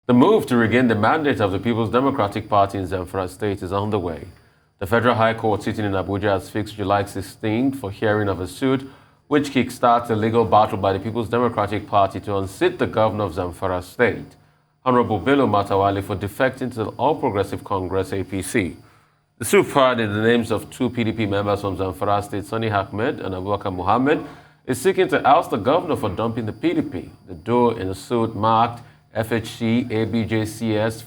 The move to regain the mandate of the People's Democratic Party in Zamfara State is underway. The Federal High Court sitting in Abuja has fixed July 16th for hearing of a suit which kickstarts a legal battle by the People's Democratic Party to unseat the governor of Zamfara State, Honorable Bello Matawalle, for defecting to the All Progressive Congress APC. The suit filed in the names of two PDP members from Zamfara State, Sani Ahmed and Abubakar Mohammed, is seeking to oust the governor for dumping the PDP. The duo in the suit marked FHC ABJCS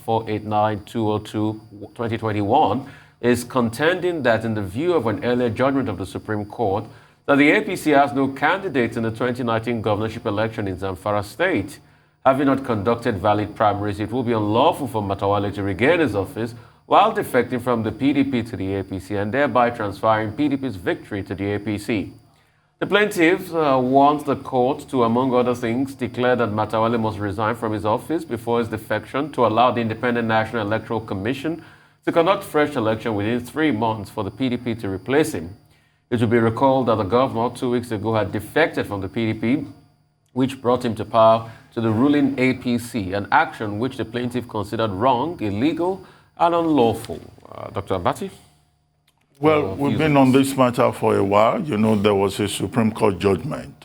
489-202-2021 is contending that in the view of an earlier judgment of the Supreme Court, that the APC has no candidates in the 2019 governorship election in Zamfara State. Having not conducted valid primaries, it will be unlawful for Matawalle to regain his office while defecting from the PDP to the APC and thereby transferring PDP's victory to the APC. The plaintiffs want the court to, among other things, declare that Matawalle must resign from his office before his defection to allow the Independent National Electoral Commission to conduct fresh election within 3 months for the PDP to replace him. It will be recalled that the governor 2 weeks ago had defected from the PDP, which brought him to power, to the ruling APC, an action which the plaintiff considered wrong, illegal, and unlawful. Dr. Abati? Well, we've been on this matter for a while. You know, there was a Supreme Court judgment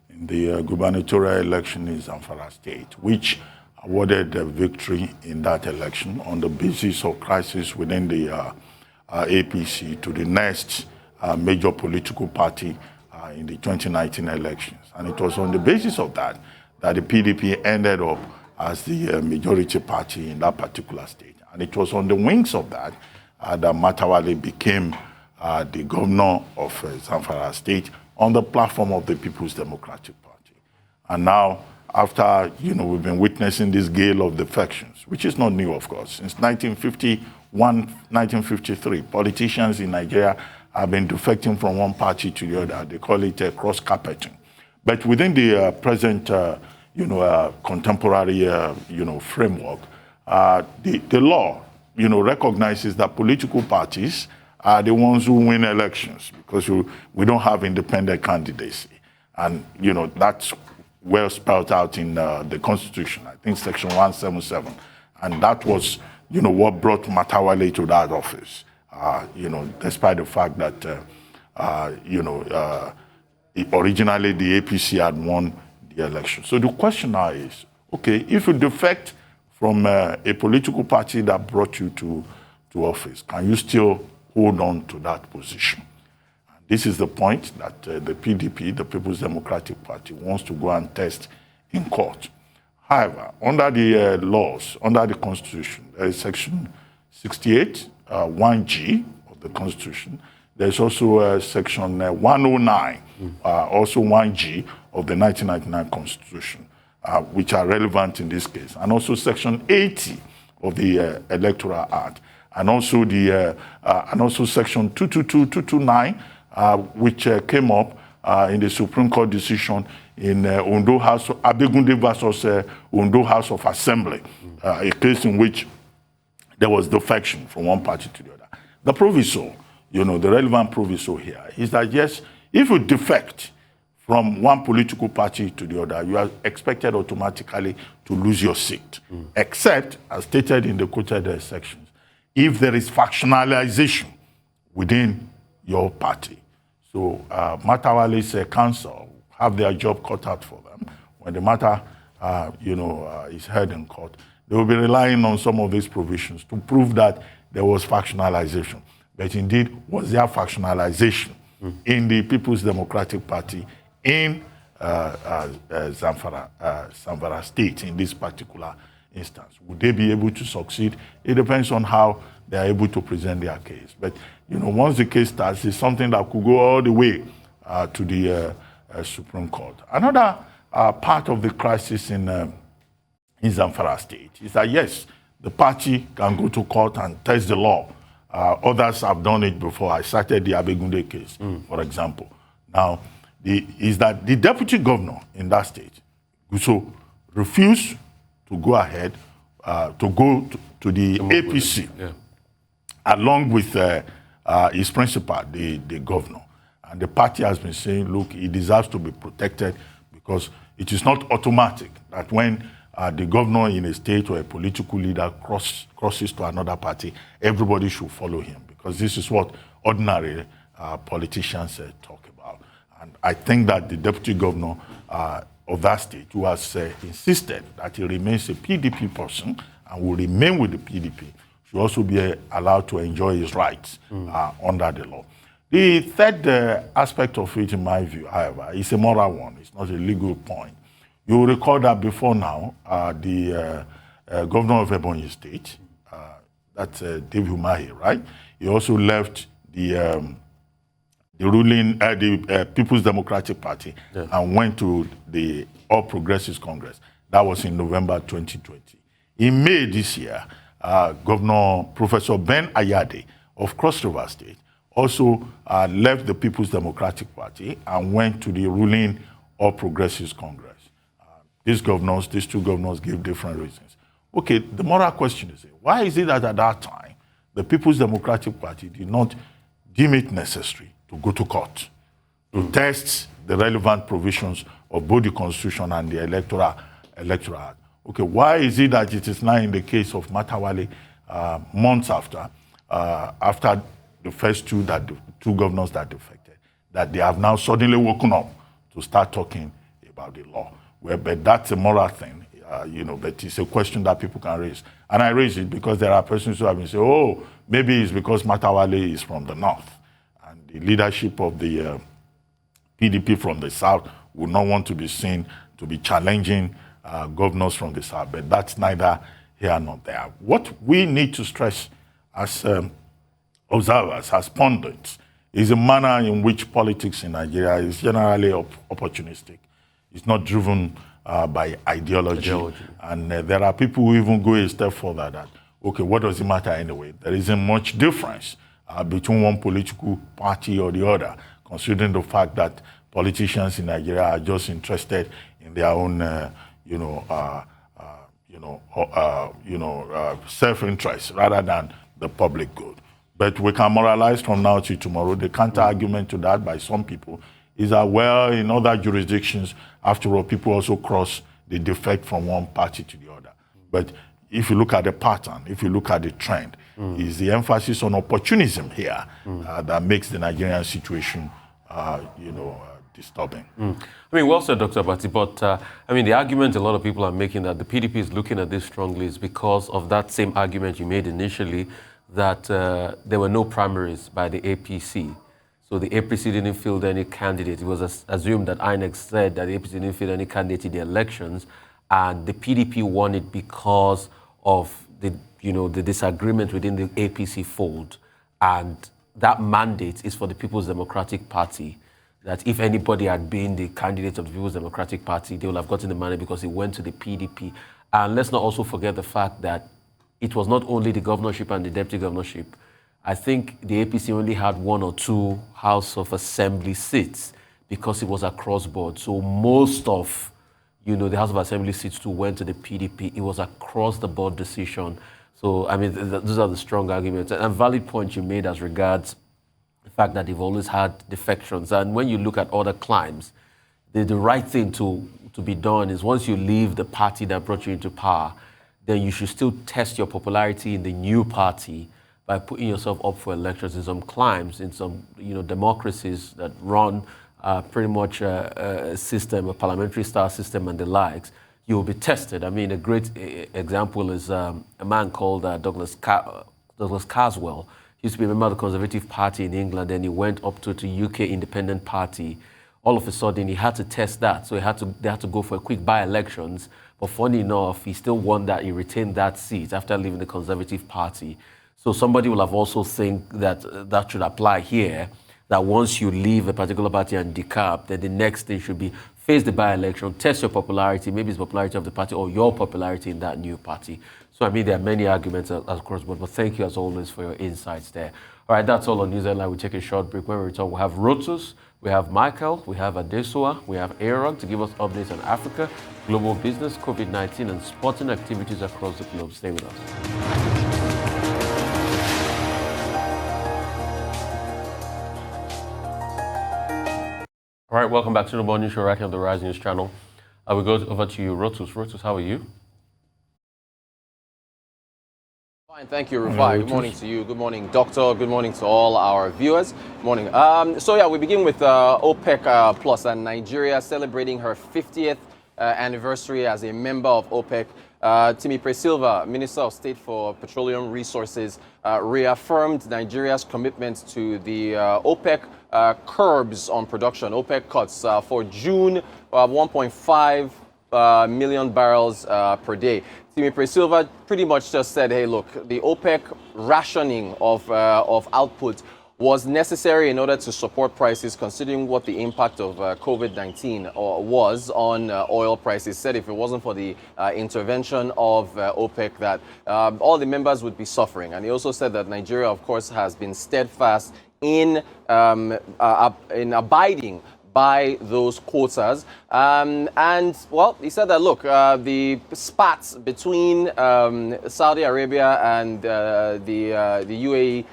in the gubernatorial election in Zamfara State, which awarded the victory in that election on the basis of crisis within the APC to the next major political party in the 2019 elections. And it was on the basis of that that the PDP ended up as the majority party in that particular state. And it was on the wings of that that Matawalle became the governor of Zamfara State on the platform of the People's Democratic Party. And now, after, we've been witnessing this gale of defections, which is not new, of course. Since 1951, 1953, politicians in Nigeria have been defecting from one party to the other. They call it cross-carpeting. But within the present, contemporary, framework, the law, recognizes that political parties are the ones who win elections because we don't have independent candidacy. And, that's well spelled out in the Constitution, I think Section 177. And that was, what brought Matawalle to that office, despite the fact that, originally the APC had won the election. So the question now is, okay, if you defect from a political party that brought you to office, can you still hold on to that position? And this is the point that the PDP, the People's Democratic Party, wants to go and test in court. However, under the laws, under the Constitution, there is Section 68, 1G of the Constitution. There's also Section 109, also 1G of the 1999 Constitution, which are relevant in this case, and also Section 80 of the Electoral Act, and also Section 222, 229, which came up in the Supreme Court decision in Ondo House, Abegunde versus Ondo House of Assembly, a case in which there was defection from one party to the other. The proviso, the relevant proviso here is that, yes, if you defect from one political party to the other, you are expected automatically to lose your seat, except, as stated in the quoted sections, if there is factionalization within your party. So Matawalle's counsel have their job cut out for them. When the matter, is heard in court, they will be relying on some of these provisions to prove that there was factionalization. But indeed, was there factionalization in the People's Democratic Party in Zamfara State in this particular instance? Would they be able to succeed? It depends on how they are able to present their case. But, once the case starts, it's something that could go all the way to the Supreme Court. Another part of the crisis in Zamfara State is that, yes, the party can go to court and test the law. Others have done it before. I cited the Abegunde case, for example. Now, is that the deputy governor in that state, Guso, refused to go ahead to go to the APC, along with his principal, the governor. And the party has been saying, look, he deserves to be protected because it is not automatic that when the governor in a state or a political leader crosses to another party, everybody should follow him, because this is what ordinary politicians talk about. And I think that the deputy governor of that state, who has insisted that he remains a PDP person and will remain with the PDP, should also be allowed to enjoy his rights under the law. The third aspect of it, in my view, however, is a moral one. It's not a legal point. You will recall that before now, the governor of Ebonyi State, that's David Umahi, right? He also left the ruling, the People's Democratic Party, and went to the All Progressives Congress. That was in November 2020. In May this year, Governor Professor Ben Ayade of Cross River State also left the People's Democratic Party and went to the ruling All Progressives Congress. These two governors gave different reasons. Okay, the moral question is, why is it that at that time, the People's Democratic Party did not deem it necessary to go to court to test the relevant provisions of both the Constitution and the Electoral Act? Okay, why is it that it is now in the case of Matawalle, months after the first two governors that defected, that they have now suddenly woken up to start talking about the law? Well, but that's a moral thing, but it's a question that people can raise. And I raise it because there are persons who have been saying, oh, maybe it's because Matawalle is from the north, and the leadership of the PDP from the south would not want to be seen to be challenging governors from the south. But that's neither here nor there. What we need to stress as observers, as pundits, is the manner in which politics in Nigeria is generally opportunistic. It's not driven by ideology. And there are people who even go a step further that, okay, what does it matter anyway? There isn't much difference between one political party or the other, considering the fact that politicians in Nigeria are just interested in their own, self-interest rather than the public good. But we can moralize from now to tomorrow. The counter-argument to that by some people is that, well, in other jurisdictions, after all, people also cross the defect from one party to the other. But if you look at the pattern, if you look at the trend, is the emphasis on opportunism here that makes the Nigerian situation, disturbing. I mean, well said, Dr. Abati, but the argument a lot of people are making that the PDP is looking at this strongly is because of that same argument you made initially, that there were no primaries by the APC. So the APC didn't field any candidate. It was assumed that INEC said that the APC didn't field any candidate in the elections, and the PDP won it because of the disagreement within the APC fold. And that mandate is for the People's Democratic Party, that if anybody had been the candidate of the People's Democratic Party, they would have gotten the mandate because it went to the PDP. And let's not also forget the fact that it was not only the governorship and the deputy governorship. I think the APC only had 1 or 2 House of Assembly seats because it was across board. So most of, the House of Assembly seats too went to the PDP. It was across the board decision. So, those are the strong arguments. And a valid point you made as regards the fact that they've always had defections. And when you look at other climes, the right thing to be done is once you leave the party that brought you into power, then you should still test your popularity in the new party by putting yourself up for elections. In some climes, in some democracies that run pretty much a system, a parliamentary style system and the likes, you will be tested. A great example is a man called Douglas Caswell. He used to be a member of the Conservative Party in England, and he went up to the UK Independent Party. All of a sudden, he had to test that, so they had to go for a quick by-elections. But funny enough, he still won that. He retained that seat after leaving the Conservative Party. So somebody will have also think that that should apply here, that once you leave a particular party and decap, then the next thing should be face the by-election, test your popularity, maybe it's popularity of the party or your popularity in that new party. So, there are many arguments across board, but thank you as always for your insights there. All right, that's all on News Headline. We'll take a short break. When we return, we'll have Rotus, we have Michael, we have Adesoa, we have Aaron to give us updates on Africa, global business, COVID-19, and sporting activities across the globe. Stay with us. All right, welcome back to the Morning Show right here on the Rise News channel. I will go over to you, Rotus. Rotus, how are you? Thank you, Rufai. Good morning to you. Good morning, Doctor. Good morning to all our viewers. Good morning. We begin with OPEC Plus and Nigeria celebrating her 50th anniversary as a member of OPEC. Timi Presilva, Minister of State for Petroleum Resources, reaffirmed Nigeria's commitment to the OPEC curbs on production, OPEC cuts for June, 1.5 million barrels per day. Timi Presilva pretty much just said, hey, look, the OPEC rationing of output was necessary in order to support prices, considering what the impact of COVID-19 was on oil prices. Said if it wasn't for the intervention of OPEC, that all the members would be suffering. And he also said that Nigeria, of course, has been steadfast in abiding by those quotas. He said that, look, the spats between Saudi Arabia and the UAE,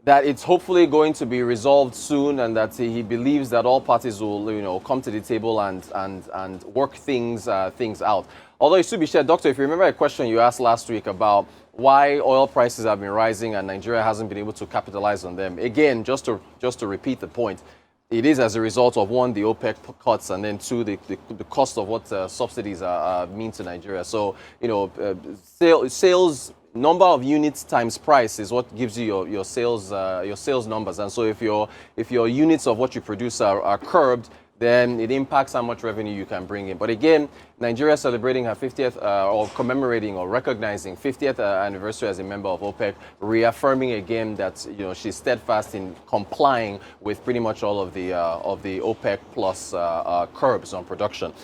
that it's hopefully going to be resolved soon, and that he believes that all parties will, come to the table and work things out. Although it should be shared, Doctor, if you remember a question you asked last week about why oil prices have been rising and Nigeria hasn't been able to capitalize on them. Again, just to repeat the point, it is as a result of, one, the OPEC cuts, and then two, the cost of what subsidies mean to Nigeria. So, sales number of units times price is what gives you your sales numbers. And so if your units of what you produce are curbed, then it impacts how much revenue you can bring in. But again, Nigeria celebrating her 50th or commemorating or recognizing 50th anniversary as a member of OPEC, reaffirming again that she's steadfast in complying with pretty much all of the OPEC plus curbs on production.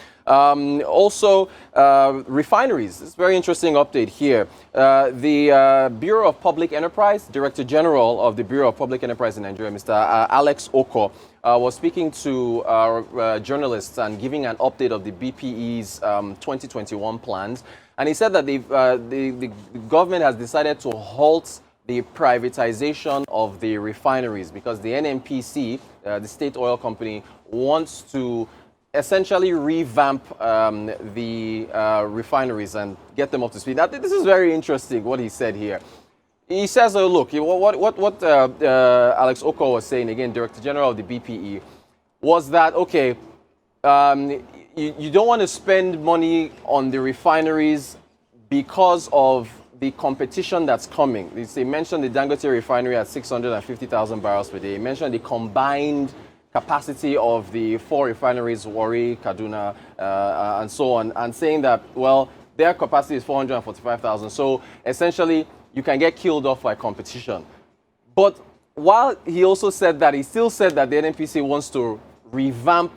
Refineries. It's a very interesting update here. The Bureau of Public Enterprise, Director General of the Bureau of Public Enterprise in Nigeria, Mr. Alex Oko, was speaking to journalists and giving an update of the BPE's 2021 plans. And he said that the government has decided to halt the privatization of the refineries because the NNPC, the state oil company, wants to essentially revamp the refineries and get them up to speed. Now, this is very interesting what he said here. He says, look, what Alex Oko was saying, again, Director General of the BPE, was that, okay, you don't want to spend money on the refineries because of the competition that's coming. They mentioned the Dangote refinery at 650,000 barrels per day. He mentioned the combined capacity of the 4 refineries, Warri, Kaduna, and so on, and saying that, well, their capacity is 445,000. So essentially, you can get killed off by competition. But while he also said that, he still said that the NNPC wants to revamp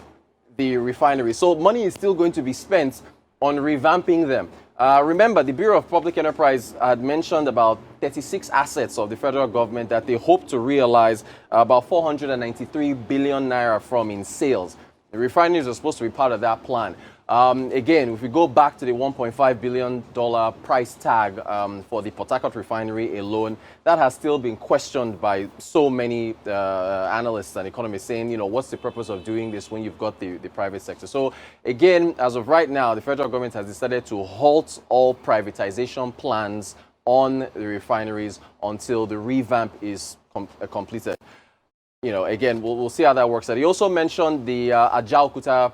the refinery. So money is still going to be spent on revamping them. Remember, the Bureau of Public Enterprise had mentioned about 36 assets of the federal government that they hope to realize about 493 billion naira from in sales. The refineries are supposed to be part of that plan. Again, if we go back to the $1.5 billion price tag for the Port Harcourt refinery alone, that has still been questioned by so many analysts and economists saying, what's the purpose of doing this when you've got the private sector? So again, as of right now, the federal government has decided to halt all privatization plans on the refineries until the revamp is completed. Again, we'll see how that works out. He also mentioned the Ajaokuta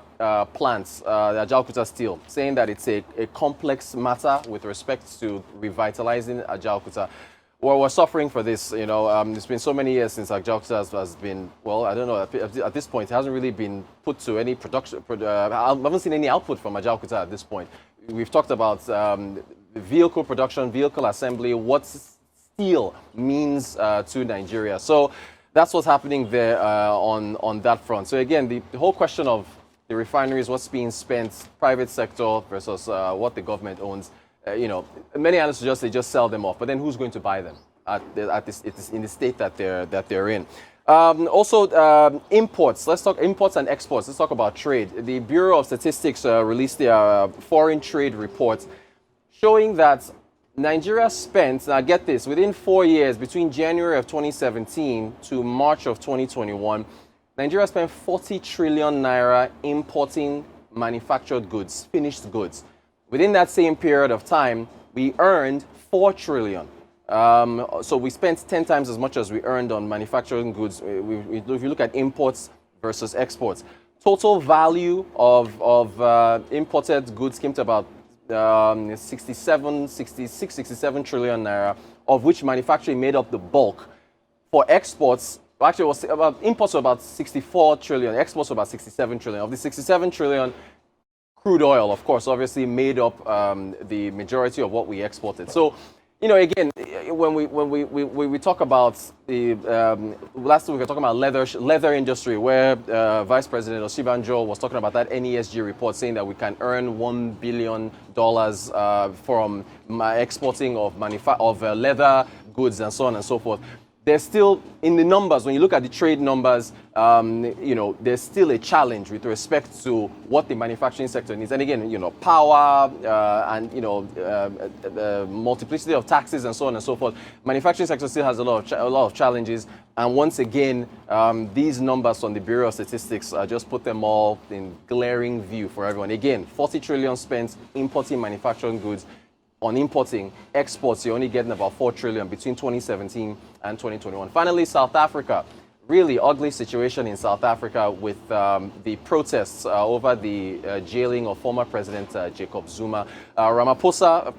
plants, the Ajaokuta steel, saying that it's a complex matter with respect to revitalizing Ajaokuta. Well, we're suffering for this. It's been so many years since Ajaokuta has been, well, I don't know, at this point, it hasn't really been put to any production. I haven't seen any output from Ajaokuta at this point. We've talked about vehicle production, vehicle assembly, what steel means to Nigeria. So that's what's happening there on that front. So again, the whole question of the refineries, what's being spent, private sector versus what the government owns, many analysts suggest they just sell them off. But then who's going to buy them in the state that they're in? Imports. Let's talk imports and exports. Let's talk about trade. The Bureau of Statistics released their foreign trade report showing that Nigeria spent, now get this, within 4 years, between January of 2017 to March of 2021, Nigeria spent 40 trillion naira importing manufactured goods, finished goods. Within that same period of time, we earned 4 trillion So we spent 10 times as much as we earned on manufacturing goods. If you look at imports versus exports, total value of imported goods came to about 67 trillion naira, of which manufacturing made up the bulk. For exports, actually, it was about imports were about 64 trillion, exports were about 67 trillion. Of the 67 trillion, crude oil, of course, obviously made up the majority of what we exported. So, you know, again, when we talk about the last week we were talking about leather industry, where Vice President Osibanjo was talking about that NESG report saying that we can earn $1 billion from exporting of leather goods and so on and so forth. There's still, in the numbers, when you look at the trade numbers, you know, there's still a challenge with respect to what the manufacturing sector needs. And again, you know, power and, you know, the multiplicity of taxes and so on and so forth. Manufacturing sector still has a lot of challenges. And once again, these numbers from the Bureau of Statistics just put them all in glaring view for everyone. Again, 40 trillion spent importing manufacturing goods. On importing, exports, you're only getting about 4 trillion between 2017 and 2021. Finally, South Africa. Really ugly situation in South Africa with the protests over the jailing of former President Jacob Zuma. Ramaphosa,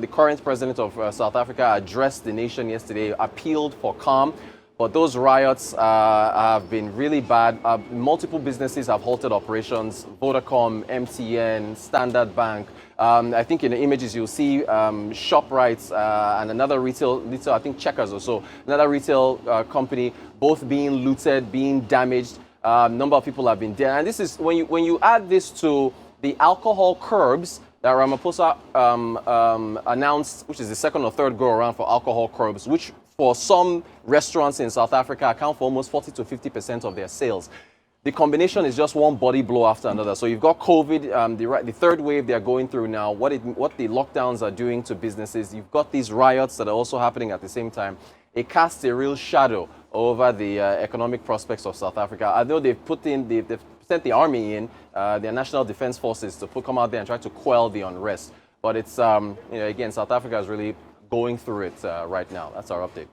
the current president of South Africa, addressed the nation yesterday, appealed for calm. But those riots have been really bad. Multiple businesses have halted operations. Vodacom, MTN, Standard Bank. I think in the images you'll see ShopRite and another retail, I think Checkers or so, another retail company, both being looted, being damaged. Number of people have been dead. And this is, when you add this to the alcohol curbs that Ramaphosa announced, which is the second or third go around for alcohol curbs, which for some restaurants in South Africa account for almost 40 to 50% of their sales. The combination is just one body blow after another. So you've got COVID, the third wave they're going through now, what the lockdowns are doing to businesses. You've got these riots that are also happening at the same time. It casts a real shadow over the economic prospects of South Africa. I know they've sent the army in, their national defense forces, to come out there and try to quell the unrest. But it's, you know, again, South Africa is really going through it right now. That's our update.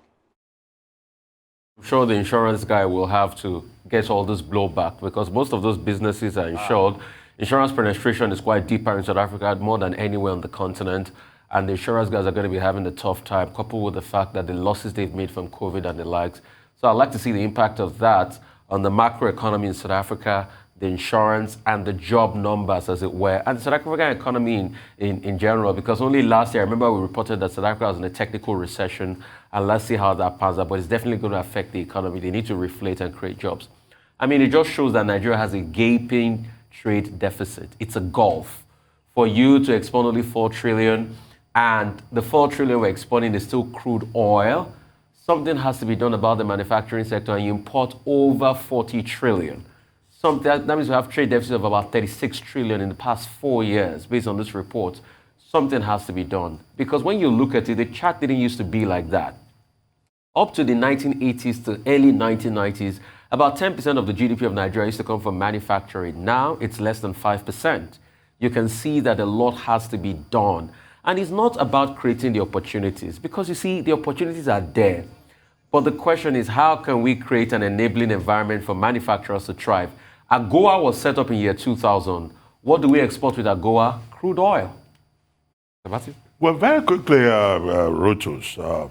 I'm sure the insurance guy will have to get all this blowback because most of those businesses are insured. Insurance penetration is quite deeper in South Africa, more than anywhere on the continent. And the insurance guys are going to be having a tough time, coupled with the fact that the losses they've made from COVID and the likes. So I'd like to see the impact of that on the macroeconomy in South Africa, the insurance and the job numbers, as it were, and the South African economy in general, because only last year, I remember we reported that South Africa was in a technical recession, and let's see how that pans out, but it's definitely going to affect the economy. They need to reflate and create jobs. I mean, it just shows that Nigeria has a gaping trade deficit. It's a gulf. For you to export only 4 trillion, and the 4 trillion we're exporting is still crude oil, something has to be done about the manufacturing sector, and you import over 40 trillion. That means we have trade deficit of about 36 trillion in the past 4 years, based on this report. Something has to be done. Because when you look at it, the chart didn't used to be like that. Up to the 1980s to early 1990s, about 10% of the GDP of Nigeria used to come from manufacturing. Now, it's less than 5%. You can see that a lot has to be done. And it's not about creating the opportunities, because you see, the opportunities are there. But the question is, how can we create an enabling environment for manufacturers to thrive? AGOA was set up in year 2000. What do we export with AGOA? Crude oil. Well, very quickly, Rotos.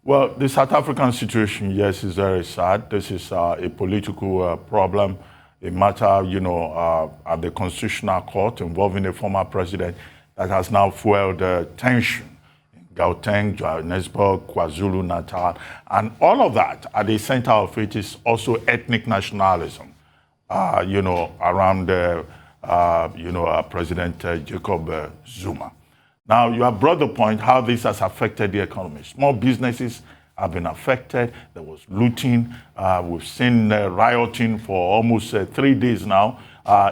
Well, the South African situation, yes, is very sad. This is a political problem, a matter, you know, at the Constitutional Court involving a former president that has now fueled tension in Gauteng, Johannesburg, KwaZulu-Natal, and all of that. At the center of it is also ethnic nationalism. You know, around, President Jacob Zuma. Now, you have brought the point how this has affected the economy. Small businesses have been affected. There was looting. We've seen rioting for almost 3 days now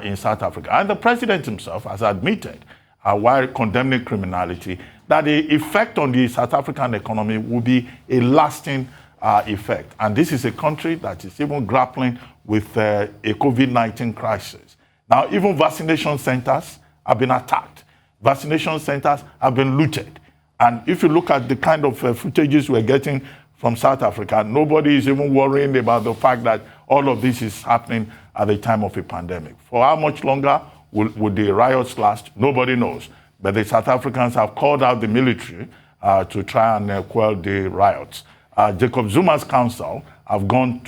in South Africa. And the president himself has admitted, while condemning criminality, that the effect on the South African economy will be a lasting effect. And this is a country that is even grappling with a COVID-19 crisis. Now, even vaccination centers have been attacked. Vaccination centers have been looted. And if you look at the kind of footages we're getting from South Africa, nobody is even worrying about the fact that all of this is happening at the time of a pandemic. For how much longer will the riots last? Nobody knows. But the South Africans have called out the military to try and quell the riots. Jacob Zuma's counsel have gone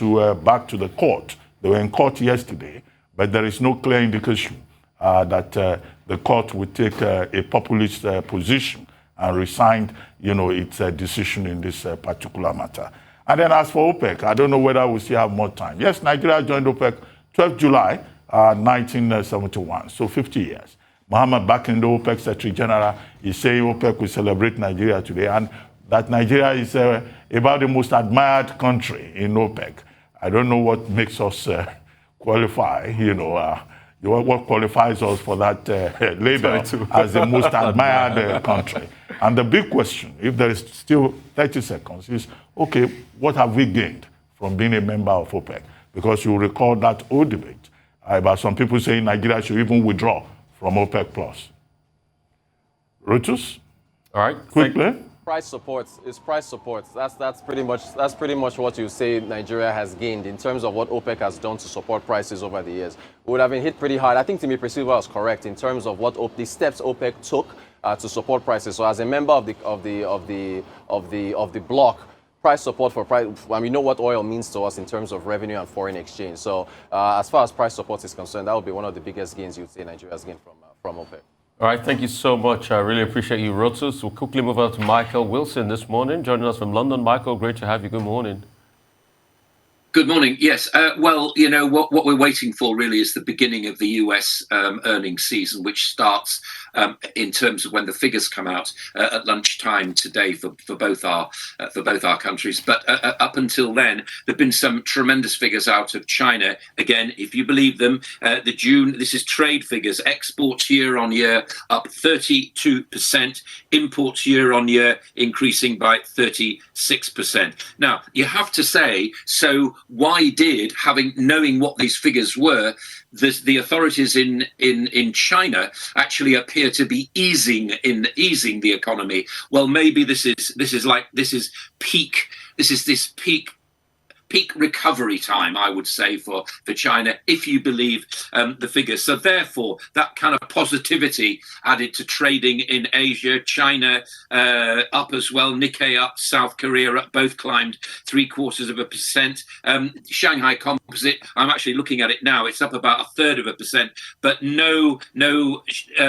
back to the court. They were in court yesterday, but there is no clear indication that the court would take a populist position and resign, its decision in this particular matter. And then as for OPEC, I don't know whether we still have more time. Yes, Nigeria joined OPEC 12th July 1971, so 50 years. Mohammed Bakin, the OPEC Secretary General, is saying OPEC will celebrate Nigeria today, and that Nigeria is about the most admired country in OPEC. I don't know what makes us qualify, what qualifies us for that label as the most admired country. And the big question, if there is still 30 seconds, is, okay, what have we gained from being a member of OPEC? Because you recall that old debate about some people saying Nigeria should even withdraw from OPEC+. Rutus? All right. Quickly. Price supports. That's pretty much what you say Nigeria has gained in terms of what OPEC has done to support prices over the years. We would have been hit pretty hard. I think Timi Priscilla was correct in terms of what the steps OPEC took to support prices. So as a member of the bloc, price support for price, and we know what oil means to us in terms of revenue and foreign exchange. So as far as price support is concerned, that would be one of the biggest gains you'd say Nigeria has gained from OPEC. All right, thank you so much. I really appreciate you, Rotus. We'll quickly move on to Michael Wilson this morning, joining us from London. Michael, great to have you. Good morning. Good morning. Yes. What we're waiting for really is the beginning of the US earnings season, which starts in terms of when the figures come out at lunchtime today for both our countries. But up until then, there've been some tremendous figures out of China. Again, if you believe them, this is trade figures. Exports year on year up 32%. Imports year on year increasing by 36%. Now you have to say, so why did, knowing what these figures were, the authorities in China actually appear to be easing the economy? Well, maybe this is peak recovery time, I would say, for China, if you believe the figures. So therefore, that kind of positivity added to trading in Asia. China up as well, Nikkei up, South Korea up, both climbed 0.75%. Shanghai Composite, I'm actually looking at it now, it's up about 1/3%, but no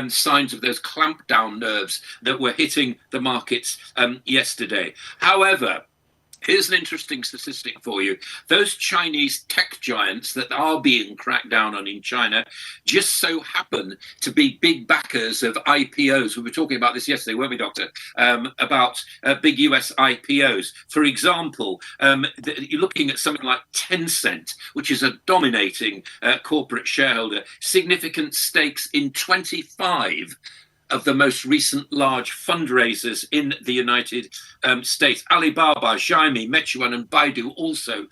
signs of those clampdown nerves that were hitting the markets yesterday. However, here's an interesting statistic for you. Those Chinese tech giants that are being cracked down on in China just so happen to be big backers of IPOs. We were talking about this yesterday, weren't we, Doctor? About big US IPOs. For example, you're looking at something like Tencent, which is a dominating corporate shareholder, significant stakes in 25 of the most recent large fundraisers in the United States. Alibaba, Xiaomi, Meituan, and Baidu also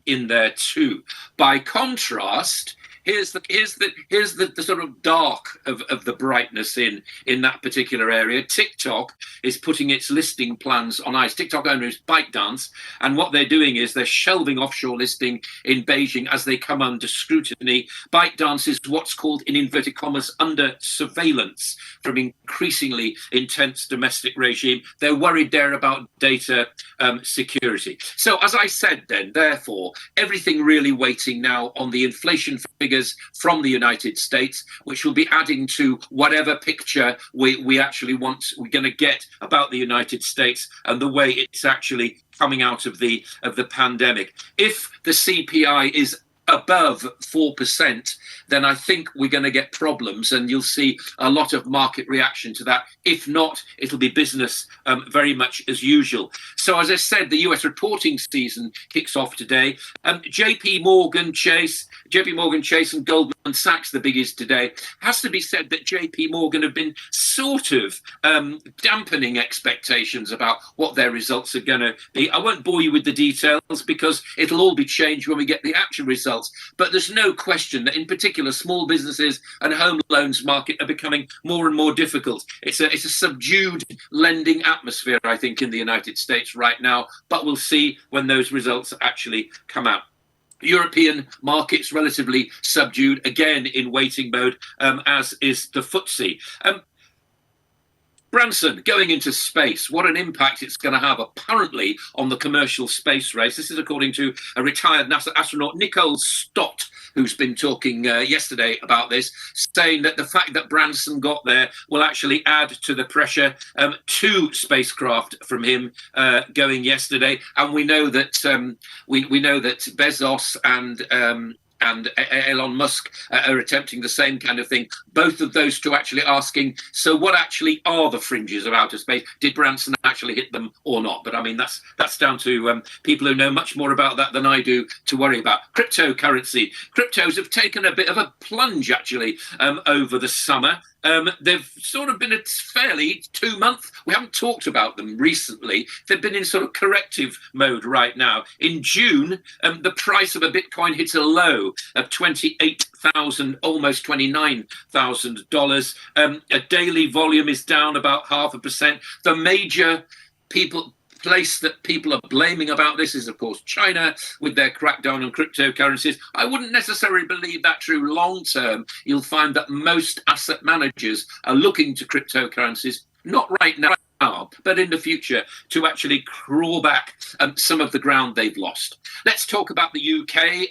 in there too. By contrast, here's the sort of dark of the brightness in that particular area. TikTok is putting its listing plans on ice. TikTok owner is ByteDance, and what they're doing is they're shelving offshore listing in Beijing as they come under scrutiny. ByteDance is what's called, in inverted commas, under surveillance from increasingly intense domestic regime. They're worried there about data security. So as I said then, therefore, everything really waiting now on the inflation figures from the United States, which will be adding to whatever picture we're going to get about the United States and the way it's actually coming out of the pandemic. If the CPI is above 4%, then I think we're going to get problems, and you'll see a lot of market reaction to that. If not, it'll be business very much as usual. So as I said, the US reporting season kicks off today. JP Morgan Chase and Goldman Sachs, the biggest today. Has to be said that JP Morgan have been sort of dampening expectations about what their results are going to be. I won't bore you with the details because it'll all be changed when we get the actual results. results. But there's no question that in particular small businesses and home loans market are becoming more and more difficult. It's a subdued lending atmosphere, I think, in the United States right now, but we'll see when those results actually come out. European markets relatively subdued, again in waiting mode, as is the FTSE. Branson going into space, what an impact it's going to have apparently on the commercial space race. This is according to a retired NASA astronaut, Nicole Stott, who's been talking yesterday about this, saying that the fact that Branson got there will actually add to the pressure. Two spacecraft from him going yesterday, and we know that we know that Bezos and Elon Musk are attempting the same kind of thing. Both of those two actually asking, so what actually are the fringes of outer space? Did Branson actually hit them or not? But I mean, that's down to people who know much more about that than I do to worry about. Cryptocurrency. Cryptos have taken a bit of a plunge actually over the summer. They've sort of been a fairly 2 month. We haven't talked about them recently. They've been in sort of corrective mode right now. In June, the price of a Bitcoin hit a low of $28,000, almost $29,000. A daily volume is down about 0.5%. The major place that people are blaming about this is, of course, China with their crackdown on cryptocurrencies. I wouldn't necessarily believe that true long term. You'll find that most asset managers are looking to cryptocurrencies, not right now, but in the future, to actually crawl back some of the ground they've lost. Let's talk about the UK.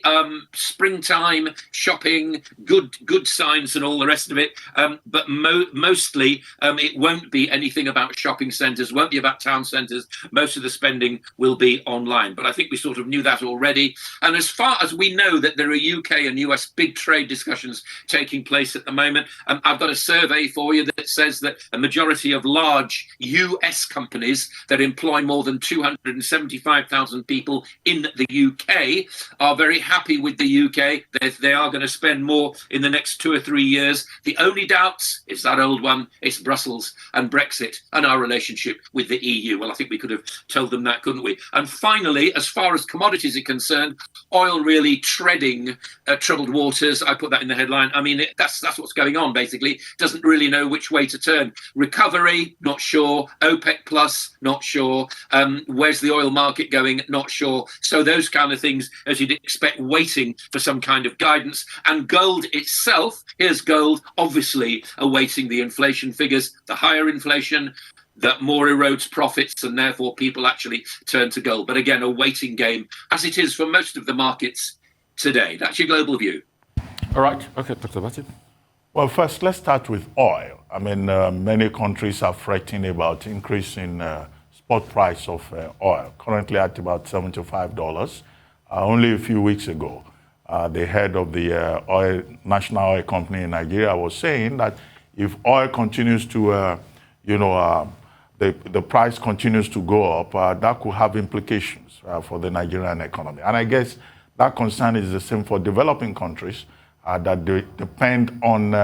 Springtime shopping, good signs and all the rest of it. But mostly it won't be anything about shopping centres, won't be about town centres. Most of the spending will be online. But I think we sort of knew that already. And as far as we know that there are UK and US big trade discussions taking place at the moment, I've got a survey for you that says that a majority of large US companies that employ more than 275,000 people in the UK are very happy with the UK. They are going to spend more in the next 2 or 3 years. The only doubts is that old one. It's Brussels and Brexit and our relationship with the EU. Well, I think we could have told them that, couldn't we? And finally, as far as commodities are concerned, oil really treading troubled waters. I put that in the headline. I mean, that's what's going on, basically. Doesn't really know which way to turn. Recovery, not sure. OPEC plus, not sure. Where's the oil market going? Not sure. So those kind of things, as you'd expect, waiting for some kind of guidance. And gold itself, here's gold, obviously awaiting the inflation figures. The higher inflation, that more erodes profits, and therefore people actually turn to gold. But again, a waiting game, as it is for most of the markets today. That's your global view. All right. Okay, Dr. Bati. Well, first, let's start with oil. I mean, many countries are fretting about increase in spot price of oil, currently at about $75. Only a few weeks ago, the head of the national oil company in Nigeria was saying that if oil continues to, the price continues to go up, that could have implications for the Nigerian economy. And I guess that concern is the same for developing countries that they depend on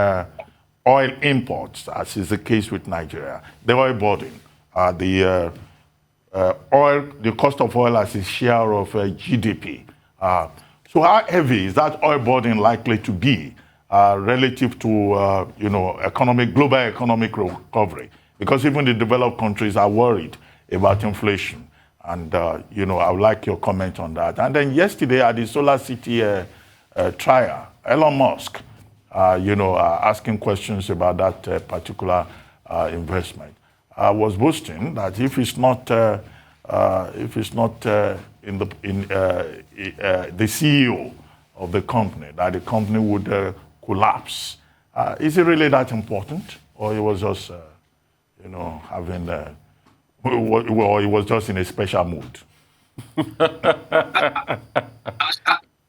oil imports, as is the case with Nigeria. The oil burden, the cost of oil as a share of GDP. So how heavy is that oil burden likely to be relative to global economic recovery? Because even the developed countries are worried about inflation. And I would like your comment on that. And then yesterday at the Solar City trial, Elon Musk, asking questions about that particular investment, was boasting that if it's not the CEO of the company, that the company would collapse. Is it really that important, or it was just or he was just in a special mood?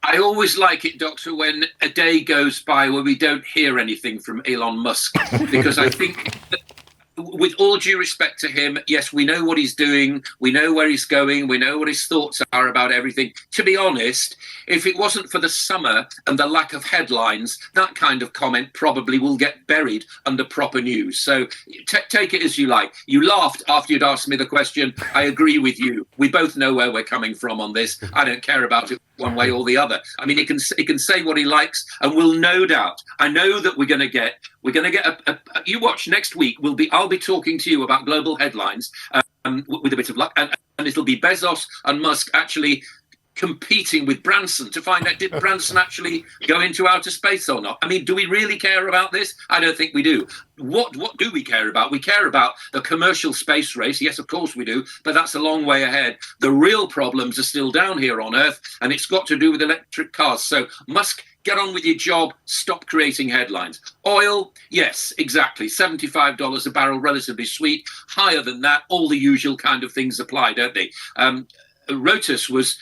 I always like it, Doctor, when a day goes by where we don't hear anything from Elon Musk, because I think that with all due respect to him, yes, we know what he's doing. We know where he's going. We know what his thoughts are about everything. To be honest, if it wasn't for the summer and the lack of headlines, that kind of comment probably will get buried under proper news. So take it as you like. You laughed after you'd asked me the question. I agree with you. We both know where we're coming from on this. I don't care about it one way or the other. I mean, he can say what he likes, and we'll no doubt. I know that we're going to get a you watch next week. I'll be talking to you about global headlines with a bit of luck, and it'll be Bezos and Musk actually competing with Branson to find out, did Branson actually go into outer space or not? I mean, do we really care about this? I don't think we do. What do we care about? We care about the commercial space race. Yes, of course we do, but that's a long way ahead. The real problems are still down here on Earth, and it's got to do with electric cars. So Musk, get on with your job. Stop creating headlines. Oil, yes, exactly. $75 a barrel, relatively sweet. Higher than that, all the usual kind of things apply, don't they? Rotus was,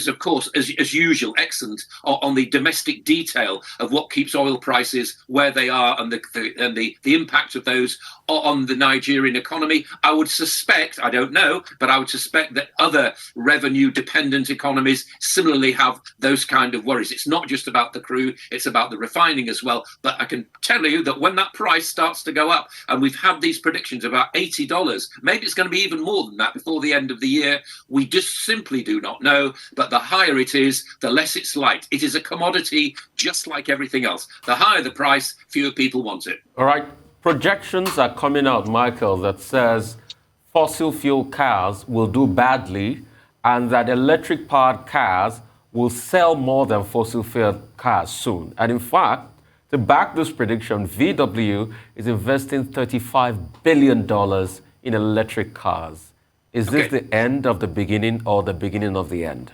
of course, as usual, excellent on the domestic detail of what keeps oil prices where they are and the impact of those on the Nigerian economy. I would suspect, I don't know, but I would suspect that other revenue-dependent economies similarly have those kind of worries. It's not just about the crude, it's about the refining as well. But I can tell you that when that price starts to go up, and we've had these predictions about $80, maybe it's going to be even more than that before the end of the year. We just simply do not know, but the higher it is, the less it's liked. It is a commodity just like everything else. The higher the price, fewer people want it. All right. Projections are coming out, Michael, that says fossil fuel cars will do badly and that electric-powered cars will sell more than fossil fuel cars soon. And in fact, to back this prediction, VW is investing $35 billion in electric cars. Is this the end of the beginning or the beginning of the end?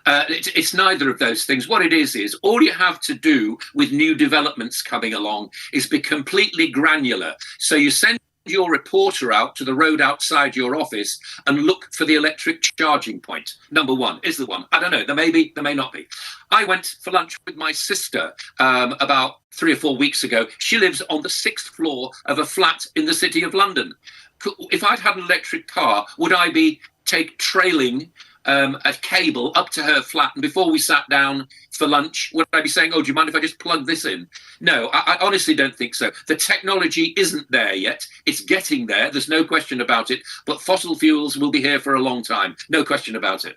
It's neither of those things. What it is all you have to do with new developments coming along is be completely granular. So you send your reporter out to the road outside your office and look for the electric charging point. Number one is the one. I don't know. There may be, there may not be. I went for lunch with my sister about 3 or 4 weeks ago. She lives on the 6th floor of a flat in the city of London. If I'd had an electric car, would I be trailing a cable up to her flat, and before we sat down for lunch, would I be saying, oh, do you mind if I just plug this in? No, I honestly don't think so. The technology isn't there yet. It's getting there. There's no question about it. But fossil fuels will be here for a long time. No question about it.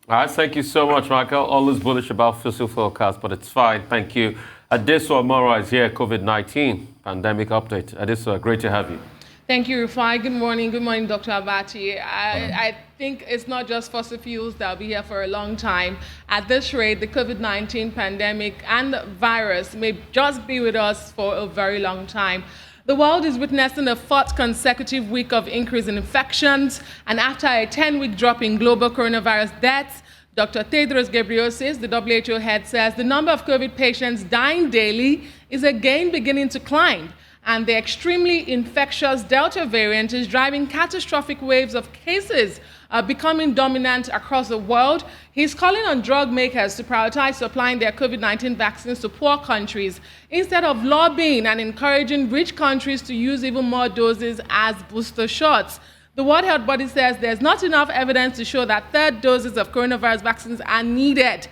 All right, thank you so much, Michael. Always bullish about fossil fuel cars, but it's fine. Thank you. Adeso Amora is here, COVID-19 pandemic update. Adeso, great to have you. Thank you, Rufai. Good morning, Dr. Abati. I think it's not just fossil fuels that will be here for a long time. At this rate, the COVID-19 pandemic and the virus may just be with us for a very long time. The world is witnessing a 4th consecutive week of increase in infections, and after a 10-week drop in global coronavirus deaths, Dr. Tedros Ghebreyesus, the WHO head, says the number of COVID patients dying daily is again beginning to climb. And the extremely infectious Delta variant is driving catastrophic waves of cases becoming dominant across the world. He's calling on drug makers to prioritize supplying their COVID-19 vaccines to poor countries instead of lobbying and encouraging rich countries to use even more doses as booster shots. The World Health Body says there's not enough evidence to show that 3rd doses of coronavirus vaccines are needed.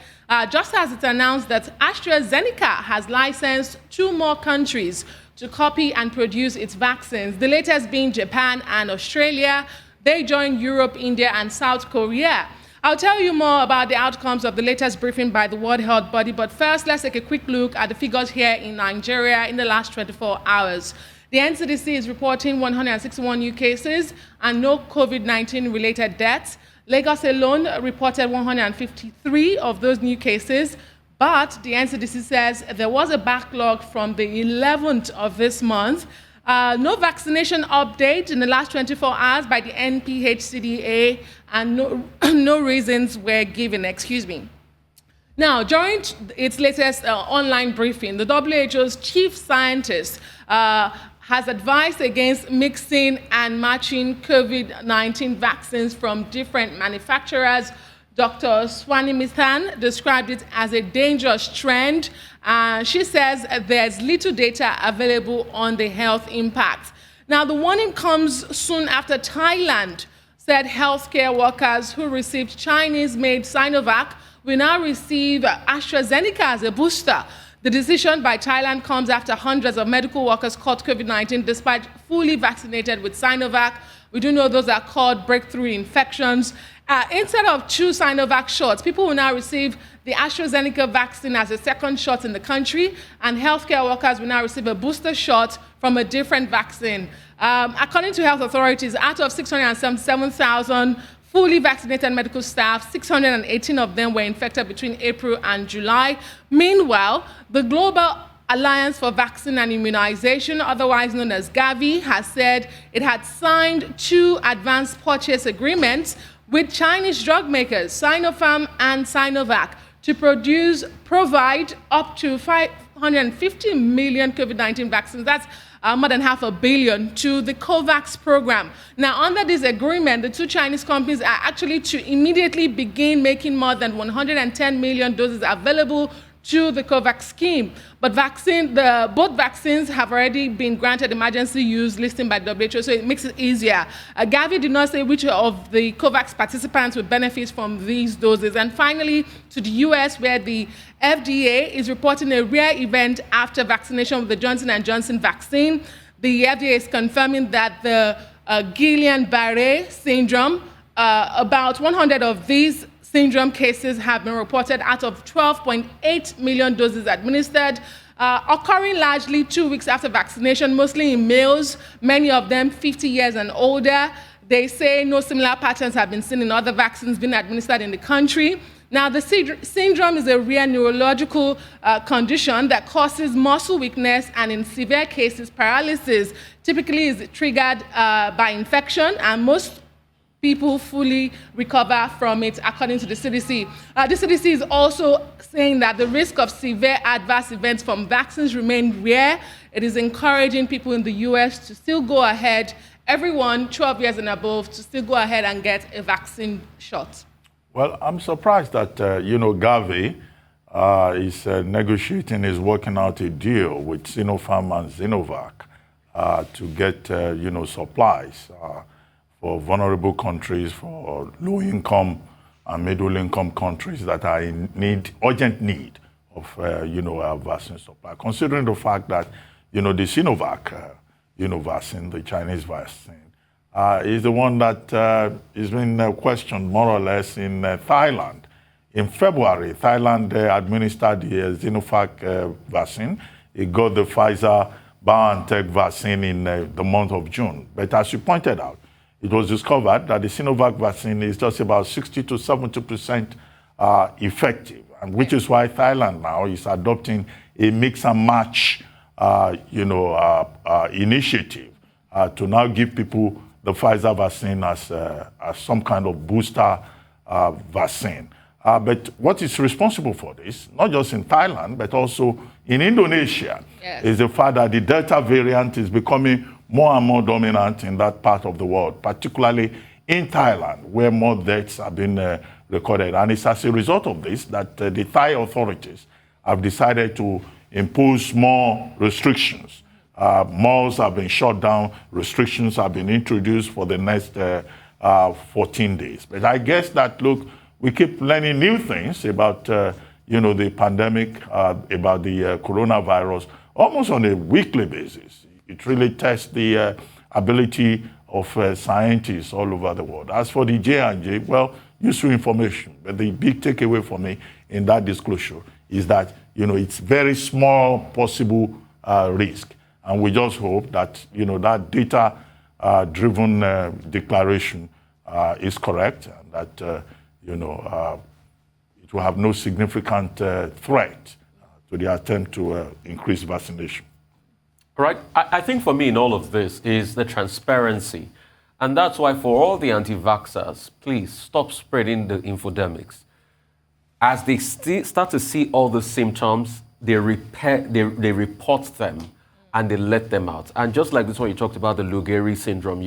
Just as it's announced that AstraZeneca has licensed 2 more countries to copy and produce its vaccines, the latest being Japan and Australia. They join Europe, India, and South Korea. I'll tell you more about the outcomes of the latest briefing by the World Health Body, but first, let's take a quick look at the figures here in Nigeria in the last 24 hours. The NCDC is reporting 161 new cases and no COVID-19 related deaths. Lagos alone reported 153 of those new cases. But the NCDC says there was a backlog from the 11th of this month. No vaccination update in the last 24 hours by the NPHCDA, and no reasons were given, Now, during its latest online briefing, the WHO's chief scientist has advised against mixing and matching COVID-19 vaccines from different manufacturers. Dr. Swaminathan described it as a dangerous trend. She says there's little data available on the health impacts. Now, the warning comes soon after Thailand said healthcare workers who received Chinese-made Sinovac will now receive AstraZeneca as a booster. The decision by Thailand comes after hundreds of medical workers caught COVID-19 despite fully vaccinated with Sinovac. We do know those are called breakthrough infections. Instead of 2 Sinovac shots, people will now receive the AstraZeneca vaccine as a second shot in the country, and healthcare workers will now receive a booster shot from a different vaccine. According to health authorities, out of 677,000 fully vaccinated medical staff, 618 of them were infected between April and July. Meanwhile, the Global Alliance for Vaccine and Immunization, otherwise known as Gavi, has said it had signed 2 advanced purchase agreements with Chinese drug makers, Sinopharm and Sinovac, to provide up to 550 million COVID-19 vaccines. That's more than $500 million to the COVAX program. Now, under this agreement, the 2 Chinese companies are actually to immediately begin making more than 110 million doses available to the COVAX scheme. But both vaccines have already been granted emergency use listing by WHO, so it makes it easier. Gavi did not say which of the COVAX participants would benefit from these doses. And finally, to the US, where the FDA is reporting a rare event after vaccination with the Johnson & Johnson vaccine. The FDA is confirming that the Guillain-Barré syndrome, about 100 of these syndrome cases have been reported out of 12.8 million doses administered, occurring largely 2 weeks after vaccination, mostly in males, many of them 50 years and older. They say no similar patterns have been seen in other vaccines being administered in the country. Now, the syndrome is a rare neurological condition that causes muscle weakness and, in severe cases, paralysis. Typically is triggered by infection, and most people fully recover from it, according to the CDC. The CDC is also saying that the risk of severe adverse events from vaccines remain rare. It is encouraging people in the US to still go ahead, everyone 12 years and above, to still go ahead and get a vaccine shot. Well, I'm surprised that, Gavi is negotiating, is working out a deal with Sinopharm and Sinovac to get, supplies for vulnerable countries, for low-income and middle-income countries that are in urgent need of, vaccine supply. Considering the fact that, the Sinovac, vaccine, the Chinese vaccine, is the one that has been questioned more or less in Thailand. In February, Thailand administered the Sinovac vaccine. It got the Pfizer-BioNTech vaccine in the month of June. But as you pointed out, it was discovered that the Sinovac vaccine is just about 60 to 70% effective, and which is why Thailand now is adopting a mix and match, initiative to now give people the Pfizer vaccine as some kind of booster vaccine. But what is responsible for this, not just in Thailand, but also in Indonesia, is the fact that the Delta variant is becoming more and more dominant in that part of the world, particularly in Thailand, where more deaths have been recorded. And it's as a result of this that the Thai authorities have decided to impose more restrictions. Malls have been shut down, restrictions have been introduced for the next 14 days. But I guess that, look, we keep learning new things about, the pandemic, about the coronavirus, almost on a weekly basis. It really tests the ability of scientists all over the world. As for the J&J, well, useful information. But the big takeaway for me in that disclosure is that, it's very small possible risk. And we just hope that, that data-driven declaration is correct, and that, it will have no significant threat to the attempt to increase vaccination. Right. I think for me in all of this is the transparency. And that's why for all the anti-vaxxers, please stop spreading the infodemics. As they start to see all the symptoms, they report them and they let them out. And just like this one you talked about, the Lou Gehrig syndrome,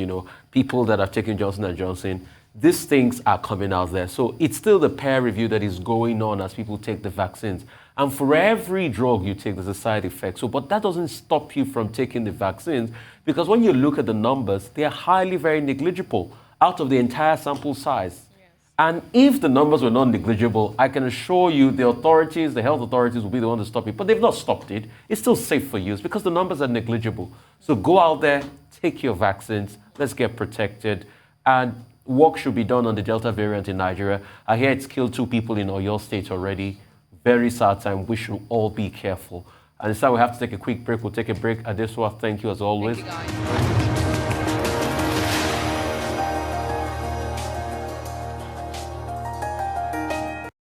people that have taken Johnson & Johnson, these things are coming out there. So it's still the peer review that is going on as people take the vaccines. And for every drug you take, there's a side effect. So, but that doesn't stop you from taking the vaccines, because when you look at the numbers, they are highly, very negligible out of the entire sample size. And if the numbers were not negligible, I can assure you the authorities, the health authorities will be the one to stop it. But they've not stopped it. It's still safe for use because the numbers are negligible. So go out there, take your vaccines, let's get protected. And work should be done on the Delta variant in Nigeria. I hear it's killed 2 people in Oyo State already. Very sad time. We should all be careful. And it's time we have to take a quick break. We'll take a break. Adeswa, thank you as always. Thank you, guys.